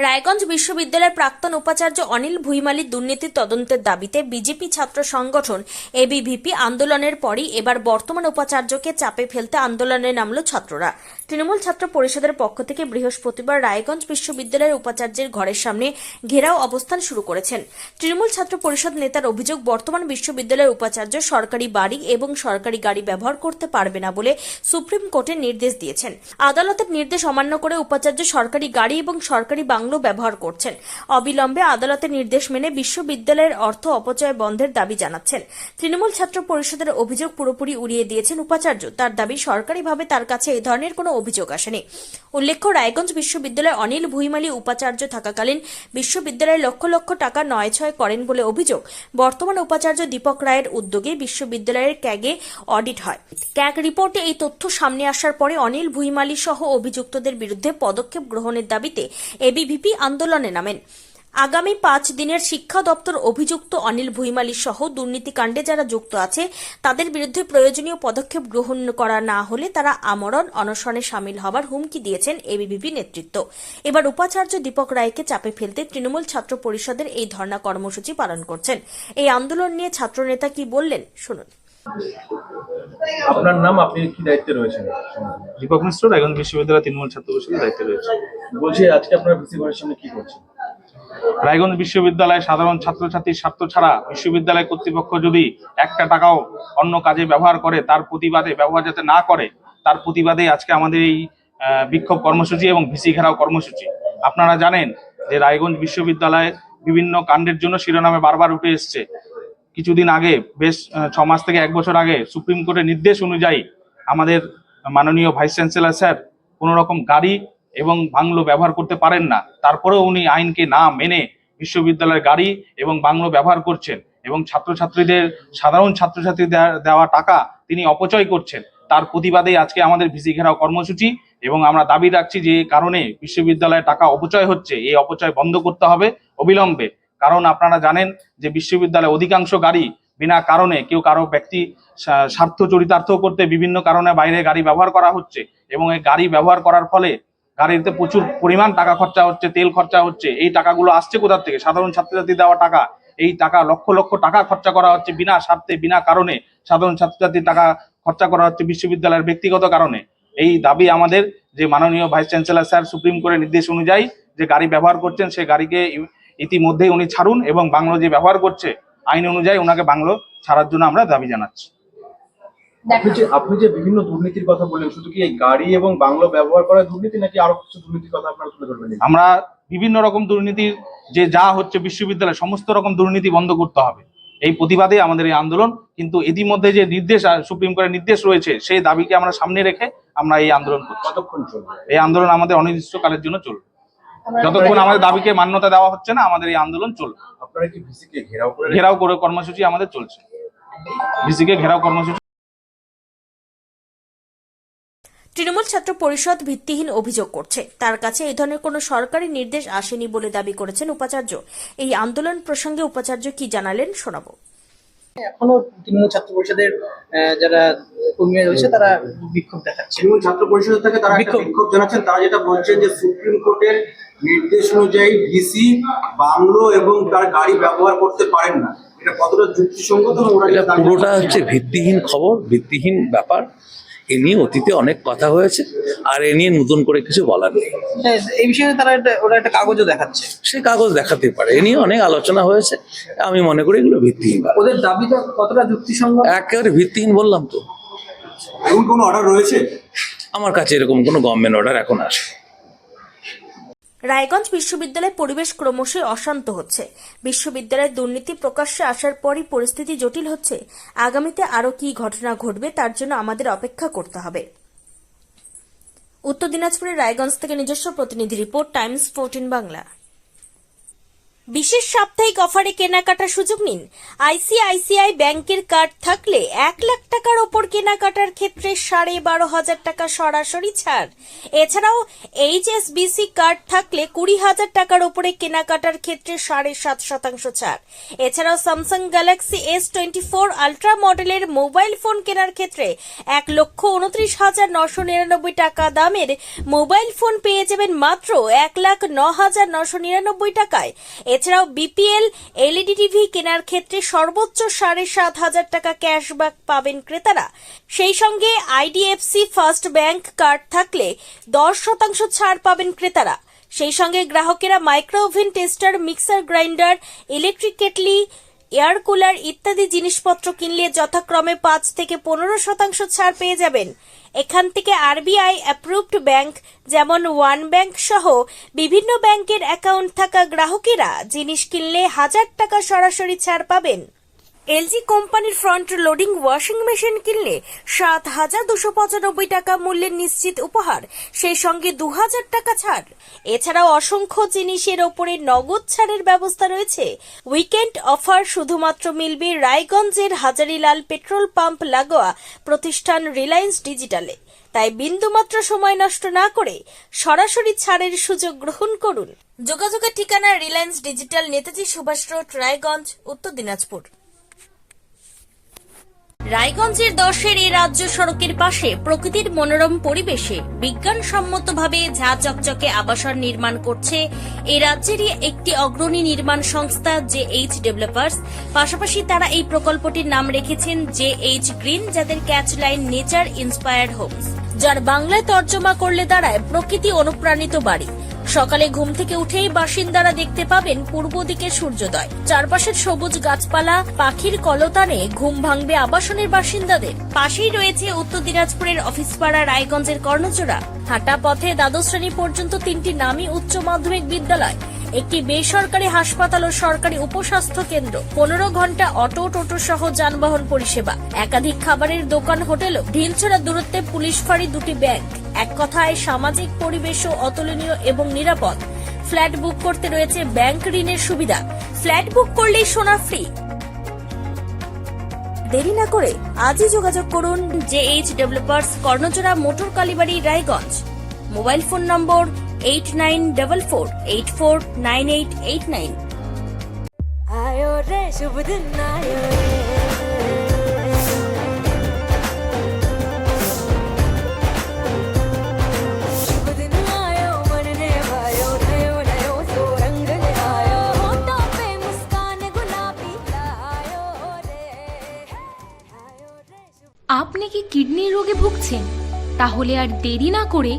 রায়গঞ্জ বিশ্ববিদ্যালয়ের প্রাক্তন উপাচার্য অনিল ভুইমালির দুর্নীতির তদন্তের দাবিতে বিজেপি ছাত্র সংগঠন এবিভিপি আন্দোলনের পরই এবার বর্তমান উপাচার্যকে চাপে ফেলতে আন্দোলনে নামল ছাত্ররা। তৃণমূল ছাত্র পরিষদের পক্ষ থেকে বৃহস্পতিবার রায়গঞ্জ বিশ্ববিদ্যালয়ের উপাচার্যের ঘরের সামনে ঘেরাও অবস্থান শুরু করেছেন। তৃণমূল ছাত্র পরিষদ নেতার অভিযোগ, বর্তমান বিশ্ববিদ্যালয়ের উপাচার্য সরকারি বাড়ি এবং সরকারি গাড়ি ব্যবহার করতে পারবে না বলে সুপ্রিম কোর্টে নির্দেশ দিয়েছেন। আদালতের নির্দেশ অমান্য করে উপাচার্য সরকারি গাড়ি এবং সরকারি বাংলো ব্যবহার করছেন। অবিলম্বে আদালতের নির্দেশ মেনে বিশ্ববিদ্যালয়ের অর্থ অপচয় বন্ধের দাবি জানাচ্ছেন। তৃণমূল ছাত্র পরিষদের অভিযোগ পুরোপুরি উড়িয়ে দিয়েছেন উপাচার্য। তার দাবি, সরকারিভাবে তার কাছে এই ধরনের কোনো অভিযোগ আসেনি। উল্লেখ্য, রায়গঞ্জ বিশ্ববিদ্যালয়ে অনিল ভুইমালি উপাচার্য থাকাকালীন বিশ্ববিদ্যালয়ে লক্ষ লক্ষ টাকা নয়ছয় করেন বলে অভিযোগ। বর্তমান উপাচার্য দীপক রায়ের উদ্যোগে বিশ্ববিদ্যালয়ের ক্যাগে অডিট হয়। ক্যাগ রিপোর্টে এই তথ্য সামনে আসার পরে অনিল ভুইমালি সহ অভিযুক্তদের বিরুদ্ধে পদক্ষেপ গ্রহণের দাবিতে এবিভিপি আন্দোলনে নামেন। আগামী 5 দিনের শিক্ষা দপ্তর অভিযুক্ত অনিল ভুইমালি সহ দুর্নীতিকাণ্ডে যারা যুক্ত আছে তাদের বিরুদ্ধে প্রয়োজনীয় পদক্ষেপ গ্রহণ করা না হলে তারা আমরণ অনশনে সামিল হবার হুমকি দিয়েছেন এবিভিপি নেতৃত্ব। এবার উপাচার্য দীপক রায়কে চাপে ফেলতে তৃণমূল ছাত্র পরিষদের এই ধর্ণা কর্মসূচি পালন করছেন। এই আন্দোলন নিয়ে ছাত্রনেতা কি বললেন শুনুন। আপনার নাম, আপনি কি দায়িত্বে রয়েছেন? দীপক মিশ্র, রায়গঞ্জ বিশ্ববিদ্যালয় তৃণমূল ছাত্র পরিষদের দায়িত্বে রয়েছে। বলছি, আজকে আপনারা ভিসি ঘরের সামনে কি করছেন? রায়গঞ্জ বিশ্ববিদ্যালয়ে সাধারণ ছাত্রছাত্রীর স্বার্থ ছাড়া বিশ্ববিদ্যালয় কর্তৃপক্ষ যদি একটা টাকাও অন্য কাজে ব্যবহার করে, তার প্রতিবাদে ব্যবহার যাতে না করে, তার প্রতিবাদে আজকে আমাদের এই বিক্ষোভ কর্মসূচি এবং ভিসি ঘেরাও কর্মসূচি। আপনারা জানেন যে রায়গঞ্জ বিশ্ববিদ্যালয়ে বিভিন্ন কাণ্ডের জন্য শিরোনামে বারবার উঠে এসছে। কিছুদিন আগে, বেশ 6 মাস থেকে 1 বছর আগে, সুপ্রিম কোর্টের নির্দেশ অনুযায়ী আমাদের মাননীয় ভাইস চ্যান্সেলর স্যার কোনো রকম গাড়ি এবং বাংলো ব্যবহার করতে পারেন না। তারপরেও উনি আইনকে না মেনে বিশ্ববিদ্যালয়ের গাড়ি এবং বাংলো ব্যবহার করছেন এবং ছাত্রছাত্রীদের, সাধারণ ছাত্রছাত্রী দেওয়া টাকা তিনি অপচয় করছেন। তার প্রতিবাদে আজকে আমাদের ভিসি ঘেরাও কর্মসূচি এবং আমরা দাবি রাখছি যে কারণে বিশ্ববিদ্যালয়ে টাকা অপচয় হচ্ছে, এই অপচয় বন্ধ করতে হবে অবিলম্বে। কারণ আপনারা জানেন যে বিশ্ববিদ্যালয়ে অধিকাংশ গাড়ি বিনা কারণে, কেউ কারো ব্যক্তি স্বার্থ চরিতার্থ করতে বিভিন্ন কারণে বাইরে গাড়ি ব্যবহার করা হচ্ছে এবং এই গাড়ি ব্যবহার করার ফলে গাড়িতে প্রচুর পরিমাণ টাকা খরচা হচ্ছে, তেল খরচা হচ্ছে। এই টাকাগুলো আসছে কোথা থেকে? সাধারণ ছাত্রছাত্রী দেওয়া টাকা। এই টাকা লক্ষ লক্ষ টাকা খরচা করা হচ্ছে বিনা স্বার্থে, বিনা কারণে সাধারণ ছাত্রছাত্রীর টাকা খরচা করা হচ্ছে বিশ্ববিদ্যালয়ের ব্যক্তিগত কারণে। এই দাবি আমাদের যে মাননীয় ভাইস চ্যান্সেলর স্যার সুপ্রিম কোর্টের নির্দেশ অনুযায়ী যে গাড়ি ব্যবহার করছেন, সে গাড়িকে ইতিমধ্যেই উনি ছাড়ুন এবং বাংলো যে ব্যবহার করছে আইন অনুযায়ী ওনাকে বাংলো ছাড়ার জন্য আমরা দাবি জানাচ্ছি। আপনি যে বিভিন্ন দুর্নীতির কথা বললেন, শুধু কি এই গাড়ি এবং বাংলো ব্যবহার করা দুর্নীতি, নাকি আরো কিছু দুর্নীতির কথা আপনারা তুলে ধরবেন? আমরা বিভিন্ন রকম দুর্নীতির যে যা হচ্ছে বিশ্ববিদ্যালয়ে সমস্ত রকম দুর্নীতি বন্ধ করতে হবে, এই প্রতিবাদে আমাদের এই আন্দোলন। কিন্তু ইতিমধ্যে যে নির্দেশ, সুপ্রিম কোর্টের নির্দেশ রয়েছে, সেই দাবিকে আমরা সামনে রেখে আমরা এই আন্দোলন করছি। কতক্ষণ চলবে এই আন্দোলন আমাদের অনির্দিষ্টকালের জন্য চলবে। যতক্ষণ আমাদের দাবিকে মান্যতা দেওয়া হচ্ছে না, আমাদের এই আন্দোলন চলবে। আপনারা কি ভিসিকে ঘেরাও করে কর্মসূচি আমাদের চলছে। ভিসিকে ঘেরাও কর্মসূচি। তৃণমূল ছাত্র পরিষদ ভিত্তিহীন অভিযোগ করছে, তার কাছে এই ধরনের কোনো সরকারি নির্দেশ আসেনি বলে দাবি করেছেন উপাচার্য। এই আন্দোলন প্রসঙ্গে উপাচার্য কি জানালেন শোনাবো। এখনো তৃণমূল ছাত্র পরিষদের যারা কর্মীরা রয়েছে তারা বিক্ষোভ দেখাচ্ছে। তৃণমূল ছাত্র পরিষদ থেকে তারা বিক্ষোভ জানাচ্ছেন। তারা যেটা বলছেন যে সুপ্রিম কোর্টের নির্দেশ অনুযায়ী ভিসি বাংলো এবং তার গাড়ি ব্যবহার করতে পারেন না। এটা কতটা যুক্তিসঙ্গত? পুরোটা হচ্ছে ভিত্তিহীন খবর, ভিত্তিহীন ব্যাপার। এ নিয়ে অতীতে অনেক কথা হয়েছে, আর এ নিয়ে নতুন করে কিছু বলার নেই। এই বিষয়ে তারা ওরা একটা কাগজও দেখাচ্ছে। সে কাগজ দেখাতে পারে, এ নিয়ে অনেক আলোচনা হয়েছে। আমি মনে করি এগুলো ভিত্তিহীন। ওদের দাবিটা কতটা যুক্তিসঙ্গত? একেবারে ভিত্তিহীন বললাম তো। এমন কোনো অর্ডার রয়েছে? আমার কাছে এরকম কোনো গভর্নমেন্ট অর্ডার এখন আসে। রায়গঞ্জ বিশ্ববিদ্যালয়ের পরিবেশ ক্রমশই অশান্ত হচ্ছে। বিশ্ববিদ্যালয়ের দুর্নীতি প্রকাশ্যে আসার পরই পরিস্থিতি জটিল হচ্ছে। আগামীতে আরও কী ঘটনা ঘটবে তার জন্য আমাদের অপেক্ষা করতে হবে। উত্তর দিনাজপুরের রায়গঞ্জ থেকে নিজস্ব প্রতিনিধি রিপোর্ট, টাইমস 14 বাংলা। বিশেষ সাপ্তাহিক অফারে কেনাকাটার সুযোগ নিন। আইসিআইসিআই ব্যাংকের কার্ড থাকলে 1 লাখ টাকার ওপর কেনাকাটার ক্ষেত্রে 12,500 টাকা সরাসরি ছাড়। এছাড়াও এইচএসবিসি কার্ড থাকলে 20,000 টাকার ওপরে কেনাকাটার ক্ষেত্রে 7.5% ছাড়। এছাড়াও স্যামসাং গ্যালাক্সি S24 আলট্রা মডেলের মোবাইল ফোন কেনার ক্ষেত্রে 1,29,999 টাকা দামের মোবাইল ফোন পেয়ে যাবেন মাত্র 1,09,999 টাকায়। এছাড়াও বিপিএল এলইডি টিভি কেনার ক্ষেত্রে সর্বোচ্চ 7,500 টাকা ক্যাশব্যাক পাবেন ক্রেতারা। সেই সঙ্গে আইডিএফসি ফার্স্ট ব্যাংক কার্ড থাকলে 10% ছাড় পাবেন ক্রেতারা। সেই সঙ্গে গ্রাহকেরা micro oven, tester, mixer grinder, electric kettle, air cooler ইত্যাদি জিনিসপত্র কিনলে যথাক্রমে 5 থেকে 15% ছাড় পেয়ে যাবেন। এখান থেকে আরবিআই অ্যাপ্রুভড ব্যাংক যেমন ওয়ান ব্যাংক সহ বিভিন্ন ব্যাংকের অ্যাকাউন্ট থাকা গ্রাহকেরা জিনিস কিনলে 1000 টাকা সরাসরি ছাড় পাবেন। এলজি কোম্পানির ফ্রন্ট লোডিং ওয়াশিং মেশিন কিনলে 7,295 টাকা মূল্যের নিশ্চিত উপহার, সেই সঙ্গে 2,000 টাকা ছাড়। এছাড়াও অসংখ্য জিনিসের ওপরে নগদ ছাড়ের ব্যবস্থা রয়েছে। উইকেন্ড অফার শুধুমাত্র মিলবে রায়গঞ্জের হাজারিলাল পেট্রোল পাম্প লাগোয়া প্রতিষ্ঠান রিলায়েন্স ডিজিটালে। তাই বিন্দুমাত্র সময় নষ্ট না করে সরাসরি ছাড়ের সুযোগ গ্রহণ করুন। যোগাযোগের ঠিকানা রিলায়েন্স ডিজিটাল, নেতাজি সুভাষ রোড, রায়গঞ্জ, উত্তর দিনাজপুর। রায়গঞ্জের 10-এর এই রাজ্য সড়কের পাশে প্রকৃতির মনোরম পরিবেশে বিজ্ঞানসম্মতভাবে ঝা চকচকে আবাসন নির্মাণ করছে এই রাজ্যেরই একটি অগ্রণী নির্মাণ সংস্থা JH ডেভেলপার্স। পাশাপাশি তারা এই প্রকল্পটির নাম রেখেছেন JH গ্রিন, যাদের catch line nature inspired homes, যার বাংলায় তর্জমা করলে দাঁড়ায় প্রকৃতি অনুপ্রাণিত বাড়ি। সকালে ঘুম থেকে উঠেই বাসিন্দারা দেখতে পাবেন পূর্ব দিকে সূর্যোদয়। চারপাশের সবুজ গাছপালা, পাখির কলতানে ঘুম ভাঙবে আবাসনের বাসিন্দাদের। পাশেই রয়েছে উত্তর দিনাজপুরের অফিসপাড়া রায়গঞ্জের কর্ণচূড়া। হাঁটা পথে দ্বাদশ শ্রেণী পর্যন্ত 3টি নামী উচ্চ মাধ্যমিক বিদ্যালয়, একটি বেসরকারি হাসপাতাল ও সরকারি উপস্বাস্থ্য কেন্দ্র, 15 ঘন্টা অটো, টোটো সহ যানবাহন পরিষেবা, একাধিক খাবারের দোকান, হোটেলও, ঢিলছড়া দূরত্বে পুলিশ ফাঁড়ি, 2টি ব্যাংক। এক কথায় সামাজিক পরিবেশও অতুলনীয় এবং নিরাপদ। ফ্ল্যাট বুক করতে রয়েছে ব্যাংক ঋণের সুবিধা। ফ্ল্যাট বুক করলেই সোনা ফ্রি। দেরি না করে আজই যোগাযোগ করুন JH developers, Karnachura, motor Kalibari, Raiganj. Mobile phone number 8944849889। आयो रे शुभ दिन आयो रे, शुभ दिन आयो मन ने भायो, नयो नयो सो रंग ले आयो, होठों पे मुस्कान गुलाबी लायो रे, आयो रे शुभ। আপনি কি কিডনির রোগে ভুগছেন? তাহলে আর দেরি না করে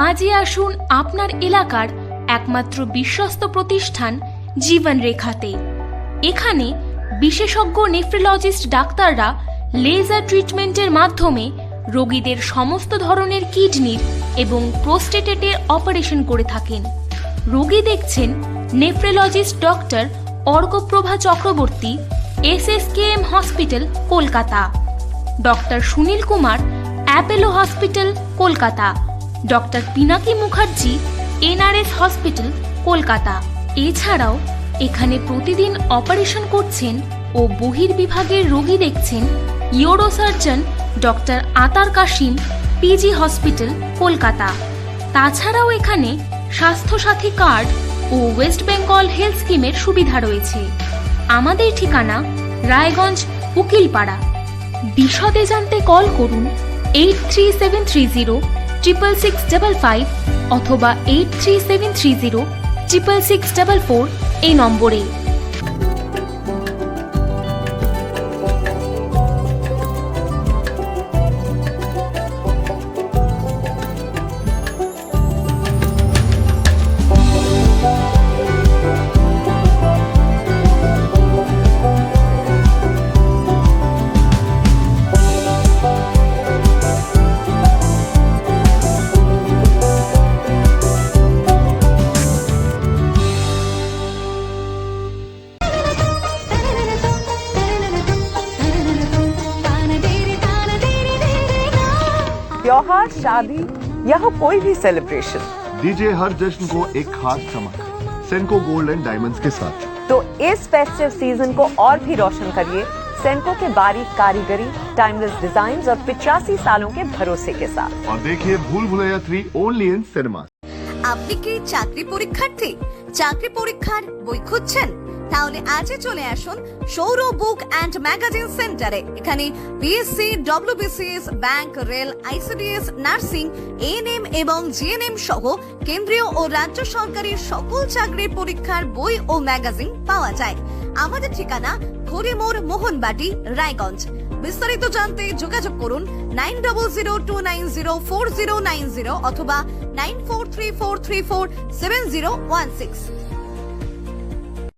আজই আসুন আপনার এলাকার একমাত্র বিশ্বস্ত প্রতিষ্ঠান জীবন রেখাতে। এখানে বিশেষজ্ঞ নেফ্রোলজিস্ট ডাক্তাররা লেজার ট্রিটমেন্টের মাধ্যমে রোগীদের সমস্ত ধরনের কিডনির এবং প্রোস্টেটের অপারেশন করে থাকেন। রোগী দেখছেন nephrologist doctor Arkaprava Chakraborty, SSKM hospital, Kolkata. Doctor Sunil Kumar, Apollo hospital, Kolkata. Doctor Pinaki Mukherjee, NRS hospital, Kolkata. এছাড়াও এখানে প্রতিদিন অপারেশন করছেন ও বহির্বিভাগের রোগী দেখছেন ইউরোসার্জন ডক্টর আতার কাশিম, PG হসপিটাল, কলকাতা। তাছাড়াও এখানে স্বাস্থ্যসাথী কার্ড ও ওয়েস্ট বেঙ্গল হেলথ স্কিমের সুবিধা রয়েছে। আমাদের ঠিকানা রায়গঞ্জ, উকিলপাড়া। বিশদে জানতে কল করুন 8373066655 অথবা 8373066644 এই নম্বরে। त्योहार, शादी या हो कोई भी सेलिब्रेशन, दीजिए हर जश्न को एक खास चमक सेंको गोल्ड एंड डायमंड्स के साथ। तो इस फेस्टिव सीजन को और भी रोशन करिए सेंको के बारीक कारीगरी, टाइमलेस डिजाइन और 85 सालों के भरोसे के साथ। और देखिए भूल भुलैया 3 ओनली इन सिनेमा। আপনি কি চাকরি পরীক্ষার্থী? চাকরি পরীক্ষার বই খুঁজছেন? তাহলে আজই চলে আসুন সৌর বুক অ্যান্ড ম্যাগাজিন সেন্টারে। এখানে BSc, WBCS, bank, rail, ICDS, nursing, ANM এবং জিএনএম সহ কেন্দ্রীয় ও রাজ্য সরকারের সকল চাকরির পরীক্ষার বই ও ম্যাগাজিন পাওয়া যায়। আমাদের ঠিকানা খড়িমোড়, মোহনবাটি, রায়গঞ্জ। বিস্তারিত জানতে যোগাযোগ করুন 9002904090 অথবা 9434347016।